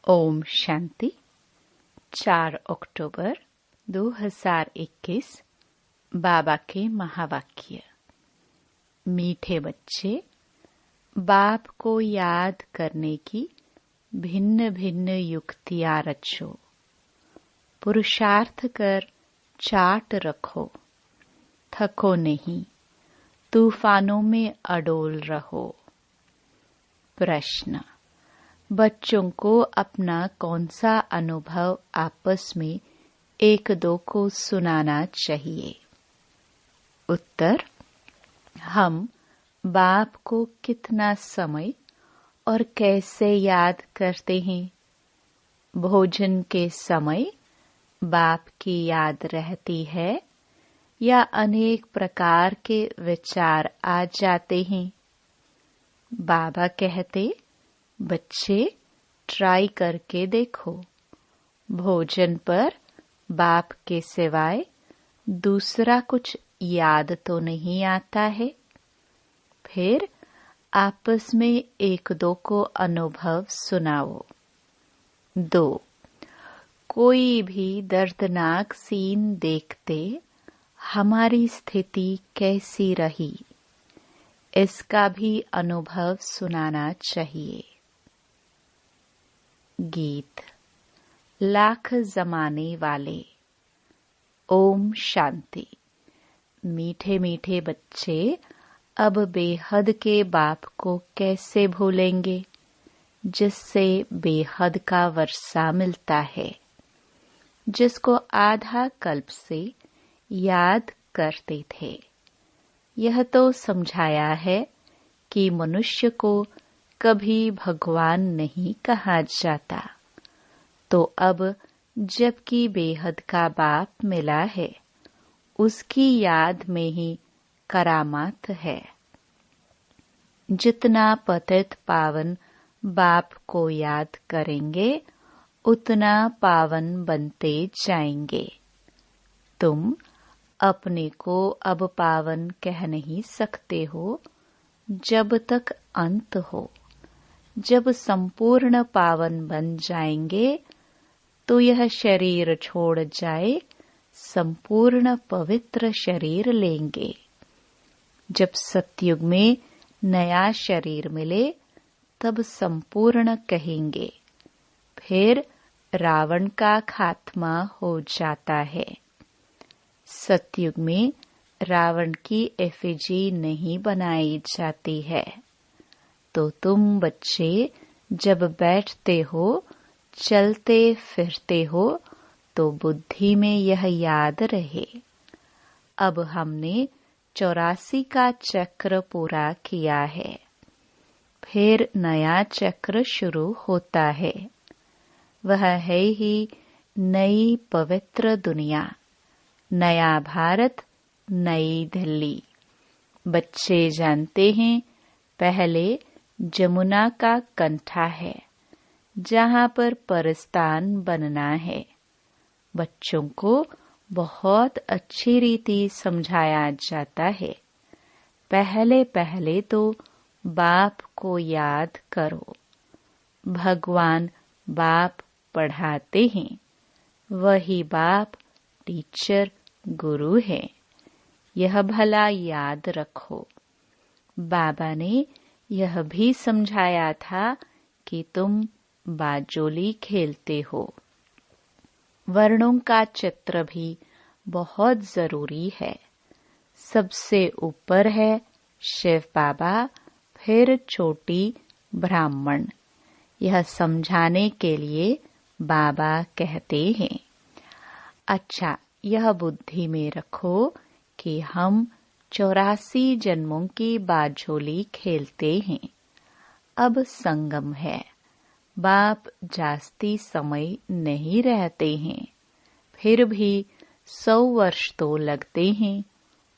ओम शांति। 4 अक्टूबर 2021 बाबा के महावाक्य। मीठे बच्चे, बाप को याद करने की भिन्न भिन्न युक्तियां रचो। पुरुषार्थ कर चाट रखो, थको नहीं, तूफानों में अडोल रहो। प्रश्न: बच्चों को अपना कौन सा अनुभव आपस में एक दो को सुनाना चाहिए? उत्तर: हम बाप को कितना समय और कैसे याद करते हैं? भोजन के समय बाप की याद रहती है या अनेक प्रकार के विचार आ जाते हैं? बाबा कहते, बच्चे ट्राई करके देखो, भोजन पर बाप के सिवाय दूसरा कुछ याद तो नहीं आता है। फिर आपस में एक दो को अनुभव सुनाओ। 2. कोई भी दर्दनाक सीन देखते हमारी स्थिति कैसी रही, इसका भी अनुभव सुनाना चाहिए। गीत। लाख जमाने वाले। ओम शांति। मीठे मीठे बच्चे अब बेहद के बाप को कैसे भूलेंगे, जिससे बेहद का वर्षा मिलता है, जिसको आधा कल्प से याद करते थे। यह तो समझाया है कि मनुष्य को कभी भगवान नहीं कहा जाता, तो अब जबकि बेहद का बाप मिला है, उसकी याद में ही करामात है। जितना पतित पावन बाप को याद करेंगे, उतना पावन बनते जाएंगे। तुम अपने को अब पावन कह नहीं सकते हो जब तक अंत हो। जब संपूर्ण पावन बन जाएंगे तो यह शरीर छोड़ जाए संपूर्ण पवित्र शरीर लेंगे। जब सतयुग में नया शरीर मिले तब संपूर्ण कहेंगे। फिर रावण का खात्मा हो जाता है। सतयुग में रावण की एफिजी नहीं बनाई जाती है। तो तुम बच्चे जब बैठते हो, चलते फिरते हो, तो बुद्धि में यह याद रहे, अब हमने 84 का चक्र पूरा किया है। फिर नया चक्र शुरू होता है। वह है ही नई पवित्र दुनिया, नया भारत, नई दिल्ली। बच्चे जानते हैं, पहले जमुना का कंठा है, जहाँ पर परस्तान बनना है। बच्चों को बहुत अच्छी रीति समझाया जाता है। पहले पहले तो बाप को याद करो। भगवान बाप पढ़ाते हैं, वही बाप टीचर गुरु है। यह भला याद रखो। बाबा ने यह भी समझाया था कि तुम बाजोली खेलते हो। वर्णों का चित्र भी बहुत जरूरी है। सबसे ऊपर है शिव बाबा, फिर छोटी ब्राह्मण। यह समझाने के लिए बाबा कहते हैं। अच्छा, यह बुद्धि में रखो कि हम 84 जन्मों की बाजोली खेलते हैं। अब संगम है, बाप जास्ती समय नहीं रहते हैं, फिर भी 100 वर्ष तो लगते हैं।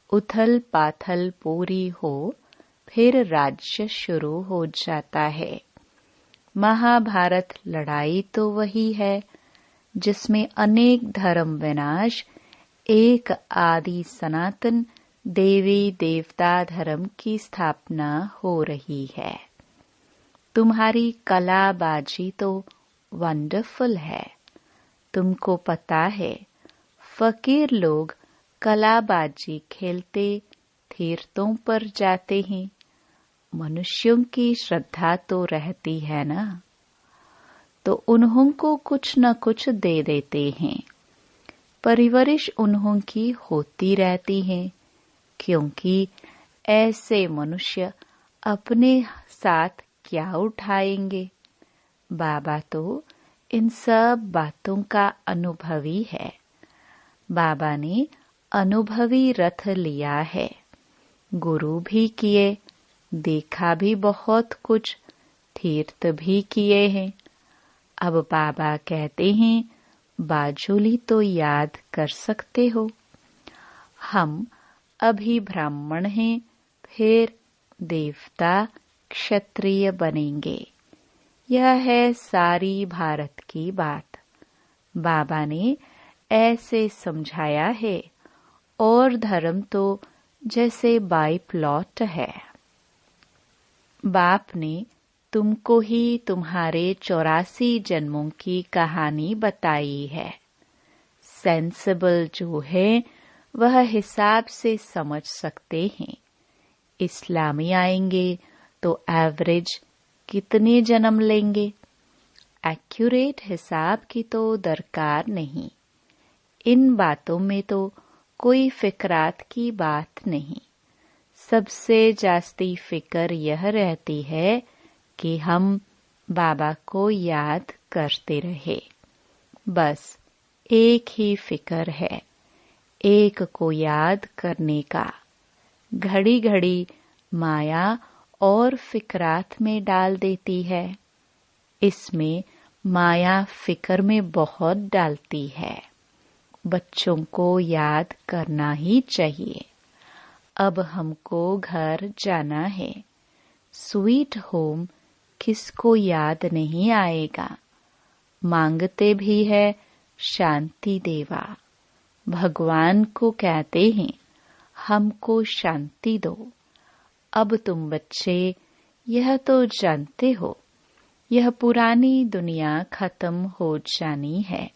उथल पाथल पूरी हो, फिर राज्य शुरू हो जाता है। महाभारत लड़ाई तो वही है, जिसमें अनेक धर्म विनाश, एक आदि सनातन देवी देवता धर्म की स्थापना हो रही है। तुम्हारी कलाबाजी तो वंडरफुल है। तुमको पता है, फकीर लोग कलाबाजी खेलते तीर्थों पर जाते हैं। मनुष्यों की श्रद्धा तो रहती है ना, तो उन्हों को कुछ न कुछ दे देते हैं। परवरिश उन्हों की होती रहती है, क्योंकि ऐसे मनुष्य अपने साथ क्या उठाएंगे। बाबा तो इन सब बातों का अनुभवी है। बाबा ने अनुभवी रथ लिया है, गुरु भी किए, देखा भी बहुत कुछ, तीर्थ भी किए हैं। अब बाबा कहते हैं, बाजुली तो याद कर सकते हो। हम अभी ब्राह्मण हैं, फिर देवता क्षत्रिय बनेंगे। यह है सारी भारत की बात। बाबा ने ऐसे समझाया है। और धर्म तो जैसे बाई प्लॉट है। बाप ने तुमको ही तुम्हारे 84 जन्मों की कहानी बताई है। सेंसिबल जो है वह हिसाब से समझ सकते हैं। इस्लामी आएंगे तो एवरेज कितने जन्म लेंगे। एक्यूरेट हिसाब की तो दरकार नहीं। इन बातों में तो कोई फिक्रात की बात नहीं। सबसे जास्ती फिक्र यह रहती है कि हम बाबा को याद करते रहे। बस एक ही फिक्र है, एक को याद करने का। घड़ी घड़ी माया और फिक्रात में डाल देती है। इसमें माया फिक्र में बहुत डालती है। बच्चों को याद करना ही चाहिए। अब हमको घर जाना है। स्वीट होम किसको याद नहीं आएगा। मांगते भी है शांति देवा। भगवान को कहते हैं, हमको शांति दो। अब तुम बच्चे यह तो जानते हो, यह पुरानी दुनिया खत्म हो जानी है।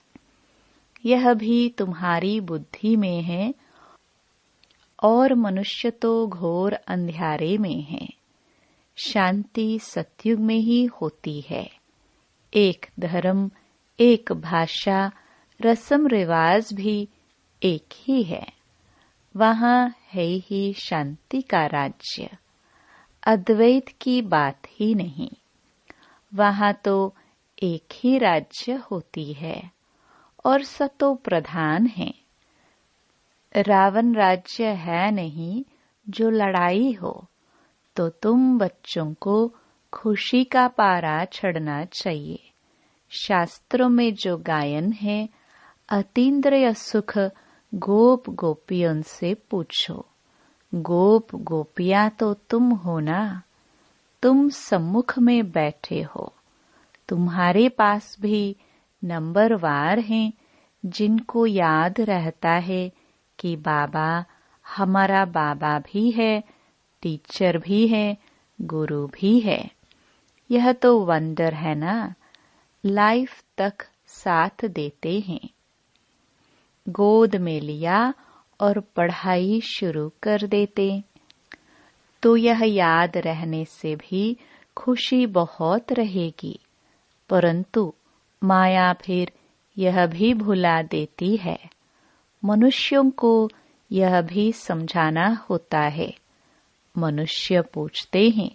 यह भी तुम्हारी बुद्धि में है, और मनुष्य तो घोर अंधियारे में है। शांति सतयुग में ही होती है। एक धर्म, एक भाषा, रस्म रिवाज भी एक ही है। वहाँ है ही शांति का राज्य। अद्वैत की बात ही नहीं। वहाँ तो एक ही राज्य होती है और सतो प्रधान है। रावण राज्य है नहीं जो लड़ाई हो। तो तुम बच्चों को खुशी का पारा चढ़ना चाहिए। शास्त्रों में जो गायन है, अतीन्द्रिय सुख गोप गोपियों से पूछो। गोप गोपियां तो तुम हो ना। तुम सम्मुख में बैठे हो। तुम्हारे पास भी नंबरवार हैं, जिनको याद रहता है कि बाबा हमारा बाबा भी है, टीचर भी है, गुरु भी है। यह तो वंडर है ना। लाइफ तक साथ देते हैं। गोद में लिया और पढ़ाई शुरू कर देते, तो यह याद रहने से भी खुशी बहुत रहेगी। परंतु माया फिर यह भी भुला देती है। मनुष्यों को यह भी समझाना होता है। मनुष्य पूछते हैं,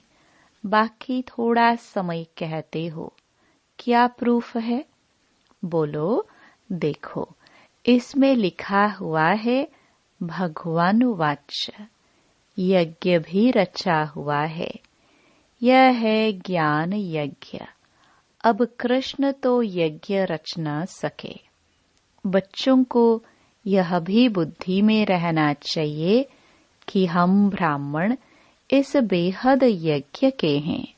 बाकी थोड़ा समय कहते हो, क्या प्रूफ है? बोलो, देखो इसमें लिखा हुआ है भगवान वाच्य। यज्ञ भी रचा हुआ है। यह है ज्ञान यज्ञ। अब कृष्ण तो यज्ञ रच न सके। बच्चों को यह भी बुद्धि में रहना चाहिए कि हम ब्राह्मण इस बेहद यज्ञ के हैं।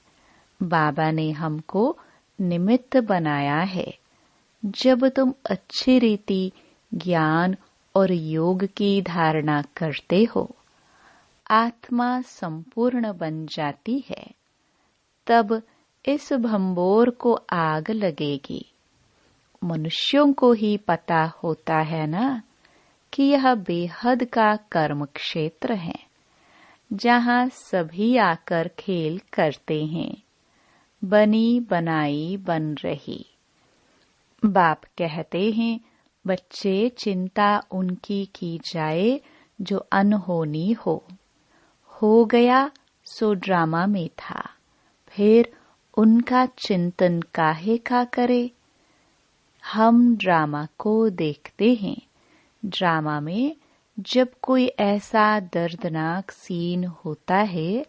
बाबा ने हमको निमित्त बनाया है। जब तुम अच्छी रीति ज्ञान और योग की धारणा करते हो, आत्मा संपूर्ण बन जाती है। तब इस भंबोर को आग लगेगी। मनुष्यों को ही पता होता है ना कि यह बेहद का कर्म क्षेत्र है, जहाँ सभी आकर खेल करते हैं। बनी बनाई बन रही। बाप कहते हैं, बच्चे चिंता उनकी की जाए जो अनहोनी हो गया सो ड्रामा में था, फिर उनका चिंतन काहे का करे। हम ड्रामा को देखते हैं। ड्रामा में जब कोई ऐसा दर्दनाक सीन होता है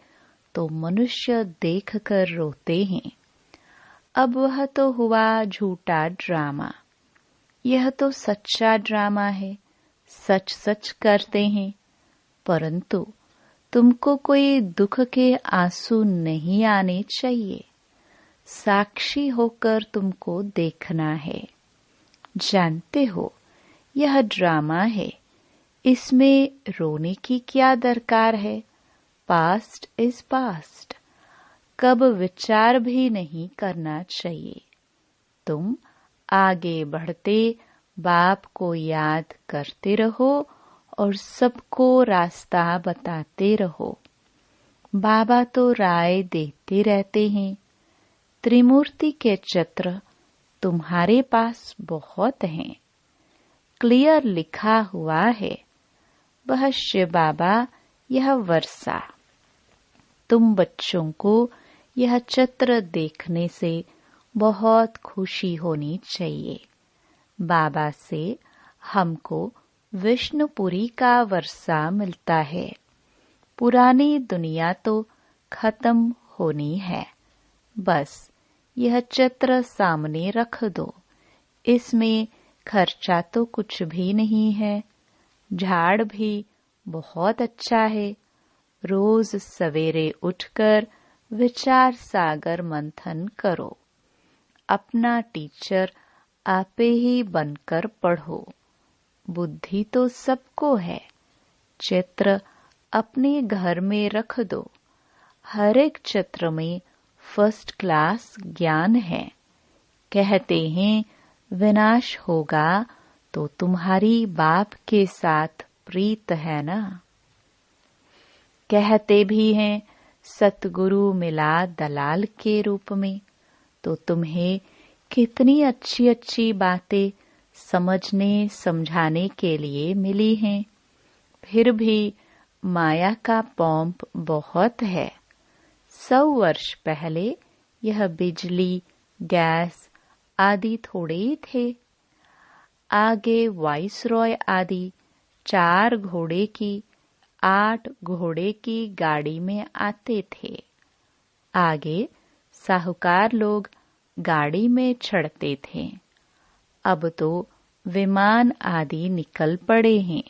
तो मनुष्य देखकर रोते हैं। अब वह तो हुआ झूठा ड्रामा, यह तो सच्चा ड्रामा है। सच सच करते हैं, परंतु तुमको कोई दुख के आंसू नहीं आने चाहिए। साक्षी होकर तुमको देखना है। जानते हो यह ड्रामा है, इसमें रोने की क्या दरकार है। पास्ट इज पास्ट, कब विचार भी नहीं करना चाहिए। तुम आगे बढ़ते बाप को याद करते रहो और सबको रास्ता बताते रहो। बाबा तो राय देते रहते हैं। त्रिमूर्ति के चित्र तुम्हारे पास बहुत हैं। क्लियर लिखा हुआ है, वह शिव बाबा यह वर्षा। तुम बच्चों को यह चित्र देखने से बहुत खुशी होनी चाहिए। बाबा से हमको विष्णुपुरी का वर्षा मिलता है। पुरानी दुनिया तो खत्म होनी है। बस यह चित्र सामने रख दो। इसमें खर्चा तो कुछ भी नहीं है। झाड़ भी बहुत अच्छा है। रोज सवेरे उठकर विचार सागर मंथन करो। अपना टीचर आपे ही बनकर पढ़ो। बुद्धि तो सबको है। चित्र अपने घर में रख दो। हर एक चित्र में फर्स्ट क्लास ज्ञान है। कहते हैं विनाश होगा तो तुम्हारी बाप के साथ प्रीत है ना। कहते भी हैं सतगुरु मिला दलाल के रूप में, तो तुम्हें कितनी अच्छी अच्छी बातें समझने समझाने के लिए मिली हैं। फिर भी माया का पॉम्प बहुत है। 100 वर्ष पहले यह बिजली, गैस आदि थोड़े ही थे। आगे वाइसरॉय आदि 4 घोड़े की 8 घोड़े की गाड़ी में आते थे। आगे साहूकार लोग गाड़ी में चढ़ते थे। अब तो विमान आदि निकल पड़े हैं।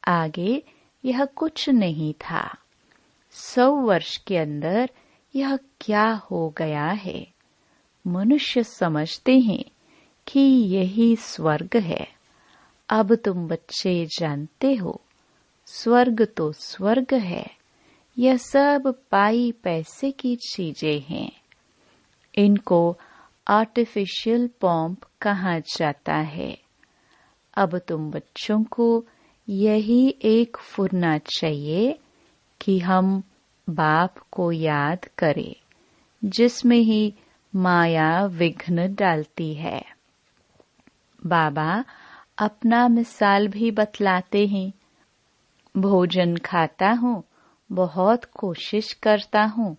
आगे यह कुछ नहीं था। 100 वर्ष के अंदर यह क्या हो गया है। मनुष्य समझते हैं कि यही स्वर्ग है। अब तुम बच्चे जानते हो, स्वर्ग तो स्वर्ग है। यह सब पाई पैसे की चीजें हैं। इनको आर्टिफिशियल पॉम्प कहा जाता है। अब तुम बच्चों को यही एक फुरना चाहिए कि हम बाप को याद करें, जिसमें ही माया विघ्न डालती है। बाबा अपना मिसाल भी बतलाते हैं। भोजन खाता हूँ, बहुत कोशिश करता हूँ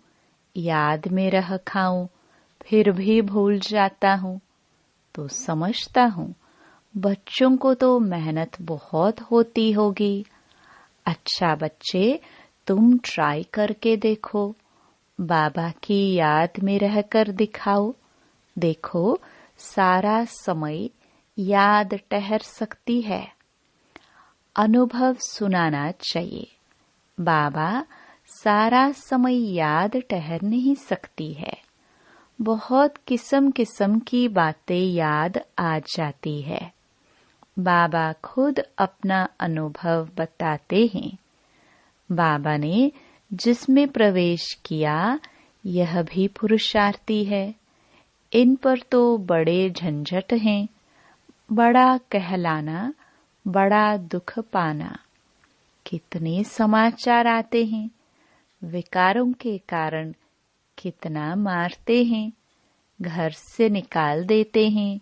याद में रह खाऊं, फिर भी भूल जाता हूँ। तो समझता हूँ बच्चों को तो मेहनत बहुत होती होगी। अच्छा बच्चे, तुम ट्राई करके देखो, बाबा की याद में रहकर दिखाओ। देखो सारा समय याद ठहर सकती है। अनुभव सुनाना चाहिए। बाबा सारा समय याद ठहर नहीं सकती है। बहुत किस्म किस्म की बातें याद आ जाती है। बाबा खुद अपना अनुभव बताते हैं। बाबा ने जिसमें प्रवेश किया यह भी पुरुषार्थी है। इन पर तो बड़े झंझट हैं। बड़ा कहलाना, बड़ा दुख पाना। कितने समाचार आते हैं, विकारों के कारण कितना मारते हैं, घर से निकाल देते हैं।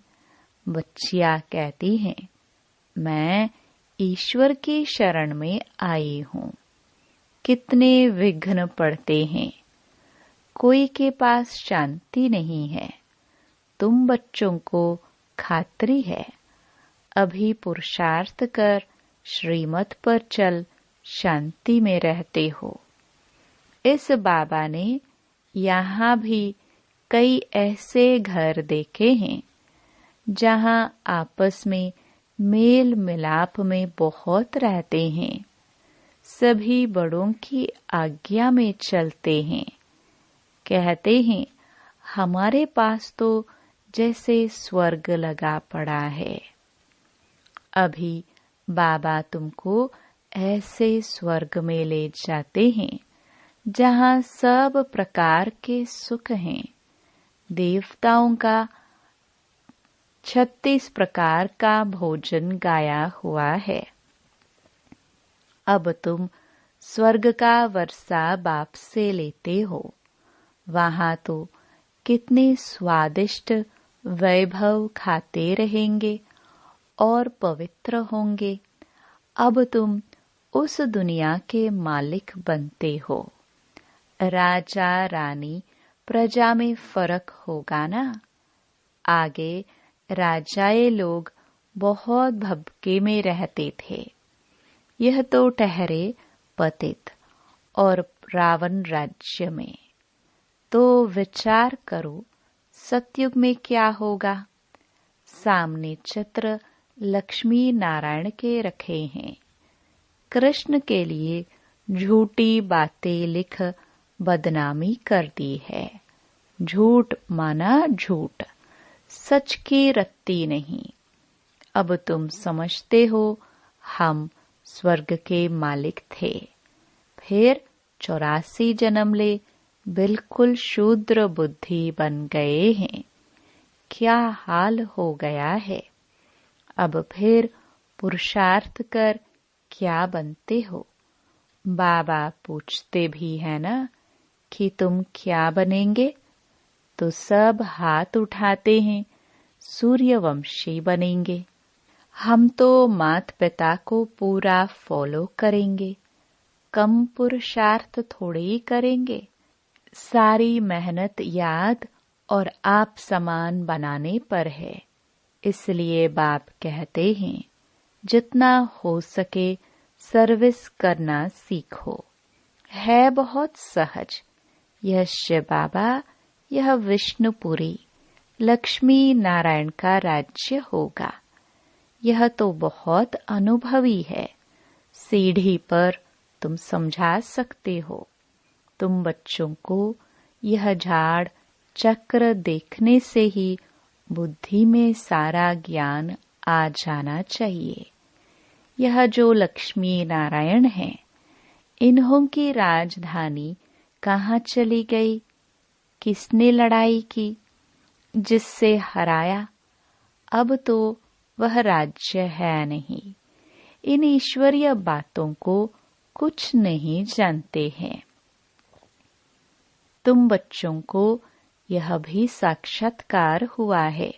बच्चियां कहती हैं, मैं ईश्वर की शरण में आई हूँ। कितने विघ्न पड़ते हैं, कोई के पास शांति नहीं है। तुम बच्चों को खातरी है, अभी पुरुषार्थ कर श्रीमत पर चल, शांति में रहते हो। इस बाबा ने यहाँ भी कई ऐसे घर देखे हैं जहाँ आपस में मेल मिलाप में बहुत रहते हैं, सभी बड़ों की आज्ञा में चलते हैं। कहते हैं, हमारे पास तो जैसे स्वर्ग लगा पड़ा है। अभी बाबा तुमको ऐसे स्वर्ग में ले जाते हैं जहाँ सब प्रकार के सुख हैं। देवताओं का 36 प्रकार का भोजन गाया हुआ है। अब तुम स्वर्ग का वर्षा बाप से लेते हो। वहाँ तो कितने स्वादिष्ट वैभव खाते रहेंगे और पवित्र होंगे। अब तुम उस दुनिया के मालिक बनते हो। राजा रानी प्रजा में फर्क होगा ना। आगे राजाए लोग बहुत भब्के में रहते थे, यह तो ठहरे पतित और रावण राज्य में। तो विचार करो सतयुग में क्या होगा। सामने चित्र लक्ष्मी नारायण के रखे हैं। कृष्ण के लिए झूठी बातें लिख बदनामी कर दी है। झूठ माना झूठ, सच की रत्ती नहीं। अब तुम समझते हो हम स्वर्ग के मालिक थे, फिर 84 जन्म ले बिल्कुल शूद्र बुद्धि बन गए हैं। क्या हाल हो गया है। अब फिर पुरुषार्थ कर क्या बनते हो। बाबा पूछते भी है ना कि तुम क्या बनेंगे, तो सब हाथ उठाते हैं, सूर्यवंशी बनेंगे। हम तो माता पिता को पूरा फॉलो करेंगे, कम पुरुषार्थ थोड़े ही करेंगे। सारी मेहनत याद और आप समान बनाने पर है। इसलिए बाप कहते हैं, जितना हो सके सर्विस करना सीखो। है बहुत सहज। यह शिव बाबा, यह विष्णुपुरी, लक्ष्मी नारायण का राज्य होगा। यह तो बहुत अनुभवी है। सीढ़ी पर तुम समझा सकते हो। तुम बच्चों को यह झाड़ चक्र देखने से ही बुद्धि में सारा ज्ञान आ जाना चाहिए। यह जो लक्ष्मी नारायण हैं, इन्हों की राजधानी कहाँ चली गई, किसने लड़ाई की, जिससे हराया। अब तो वह राज्य है नहीं। इन ईश्वरीय बातों को कुछ नहीं जानते हैं। तुम बच्चों को यह भी साक्षात्कार हुआ है,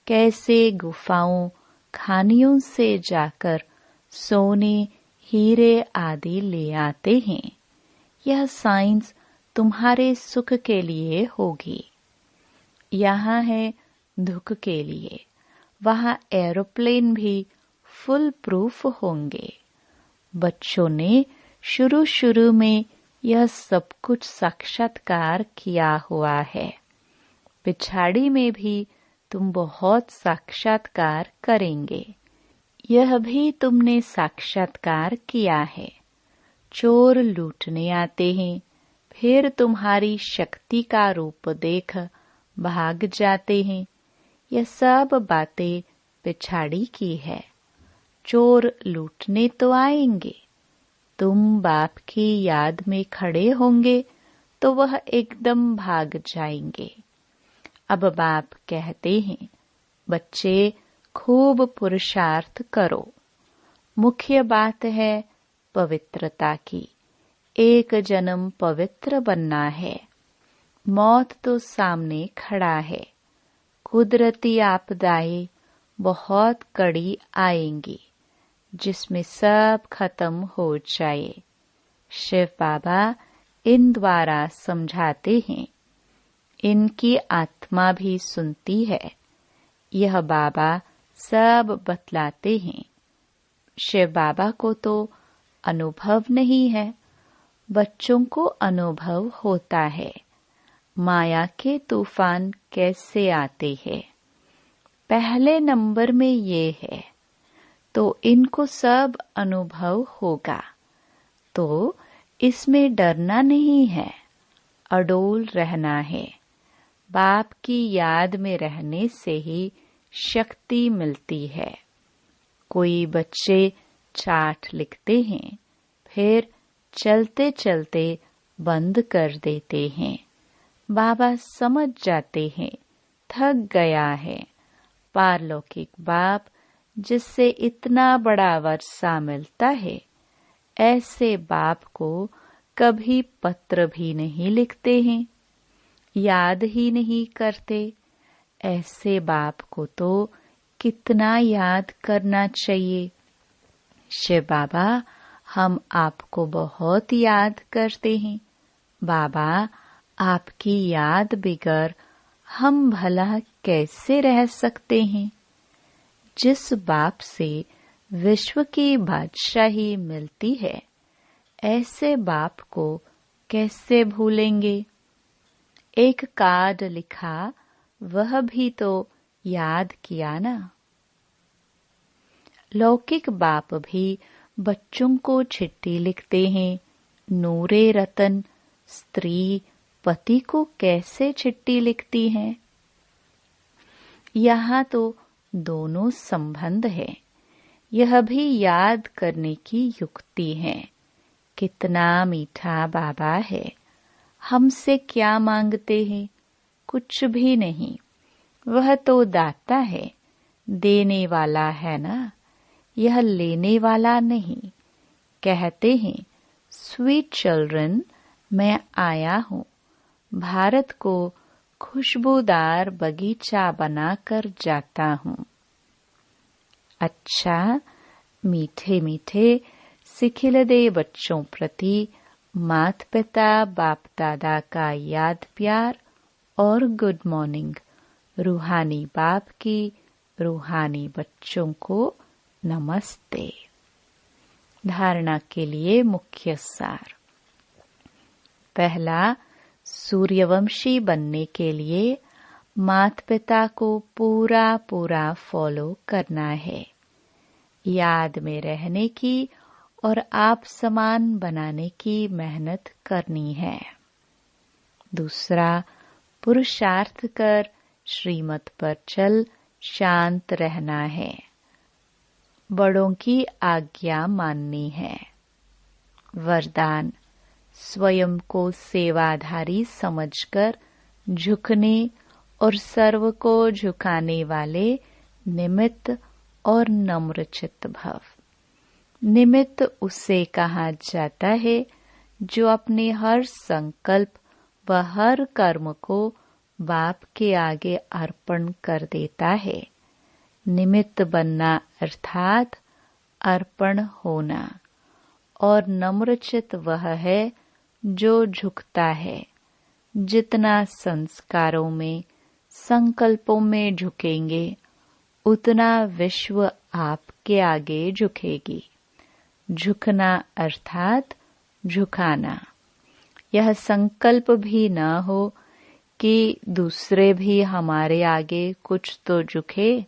कैसे गुफाओं खानियों से जाकर सोने हीरे आदि ले आते हैं। यह साइंस तुम्हारे सुख के लिए होगी। यहाँ है दुख के लिए। वहाँ एरोप्लेन भी फुल प्रूफ होंगे। बच्चों ने शुरू शुरू में यह सब कुछ साक्षात्कार किया हुआ है। पिछाड़ी में भी तुम बहुत साक्षात्कार करेंगे। यह भी तुमने साक्षात्कार किया है। चोर लूटने आते हैं, फिर तुम्हारी शक्ति का रूप देख भाग जाते हैं। यह सब बातें पिछाड़ी की है। चोर लूटने तो आएंगे, तुम बाप की याद में खड़े होंगे तो वह एकदम भाग जाएंगे। अब बाप कहते हैं, बच्चे खूब पुरुषार्थ करो। मुख्य बात है पवित्रता की। एक जन्म पवित्र बनना है। मौत तो सामने खड़ा है। कुदरती आपदाएं बहुत कड़ी आएंगी, जिसमें सब खत्म हो जाए। शिव बाबा इन द्वारा समझाते हैं। इनकी आत्मा भी सुनती है। यह बाबा सब बतलाते हैं। शिव बाबा को तो अनुभव नहीं है, बच्चों को अनुभव होता है। माया के तूफान कैसे आते हैं। पहले नंबर में ये है, तो इनको सब अनुभव होगा। तो इसमें डरना नहीं है, अडोल रहना है। बाप की याद में रहने से ही शक्ति मिलती है। कोई बच्चे चार्ट लिखते हैं, फिर चलते चलते बंद कर देते हैं। बाबा समझ जाते हैं थक गया है। पारलौकिक बाप जिससे इतना बड़ा वर्षा मिलता है, ऐसे बाप को कभी पत्र भी नहीं लिखते हैं, याद ही नहीं करते। ऐसे बाप को तो कितना याद करना चाहिए। शिव बाबा, हम आपको बहुत याद करते हैं। बाबा, आपकी याद बिगर हम भला कैसे रह सकते हैं। जिस बाप से विश्व की बादशाही मिलती है, ऐसे बाप को कैसे भूलेंगे। एक कार्ड लिखा, वह भी तो याद किया ना। लौकिक बाप भी बच्चों को चिट्ठी लिखते हैं। नूरे रतन स्त्री पति को कैसे चिट्ठी लिखती हैं। यहाँ तो दोनों संबंध है। यह भी याद करने की युक्ति है। कितना मीठा बाबा है। हमसे क्या मांगते हैं? कुछ भी नहीं। वह तो दाता है, देने वाला है ना, यह लेने वाला नहीं। कहते हैं, स्वीट चिल्ड्रन, मैं आया हूँ भारत को खुशबूदार बगीचा बनाकर जाता हूँ। अच्छा, मीठे मीठे सिखिलदे बच्चों प्रति माता पिता बाप दादा का याद प्यार और गुड मॉर्निंग। रूहानी बाप की रूहानी बच्चों को नमस्ते। धारणा के लिए मुख्य सार। पहला, सूर्यवंशी बनने के लिए माता पिता को पूरा पूरा फॉलो करना है। याद में रहने की और आप समान बनाने की मेहनत करनी है। दूसरा, पुरुषार्थ कर श्रीमत पर चल शांत रहना है। बड़ों की आज्ञा माननी है। वरदान, स्वयं को सेवाधारी समझकर झुकने और सर्व को झुकाने वाले निमित्त और नम्र चित्त भव। निमित्त उसे कहा जाता है जो अपने हर संकल्प व हर कर्म को बाप के आगे अर्पण कर देता है। निमित्त बनना अर्थात अर्पण होना। और नम्रचित वह है जो झुकता है। जितना संस्कारों में संकल्पों में झुकेंगे, उतना विश्व आपके आगे झुकेगी। झुकना अर्थात झुकाना। यह संकल्प भी न हो कि दूसरे भी हमारे आगे कुछ तो झुके।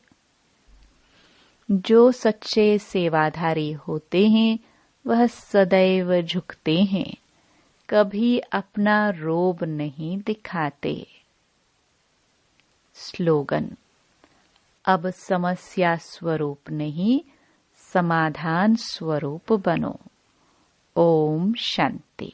जो सच्चे सेवाधारी होते हैं वह सदैव झुकते हैं, कभी अपना रोब नहीं दिखाते। स्लोगन, अब समस्या स्वरूप नहीं, समाधान स्वरूप बनो। ओम शांति।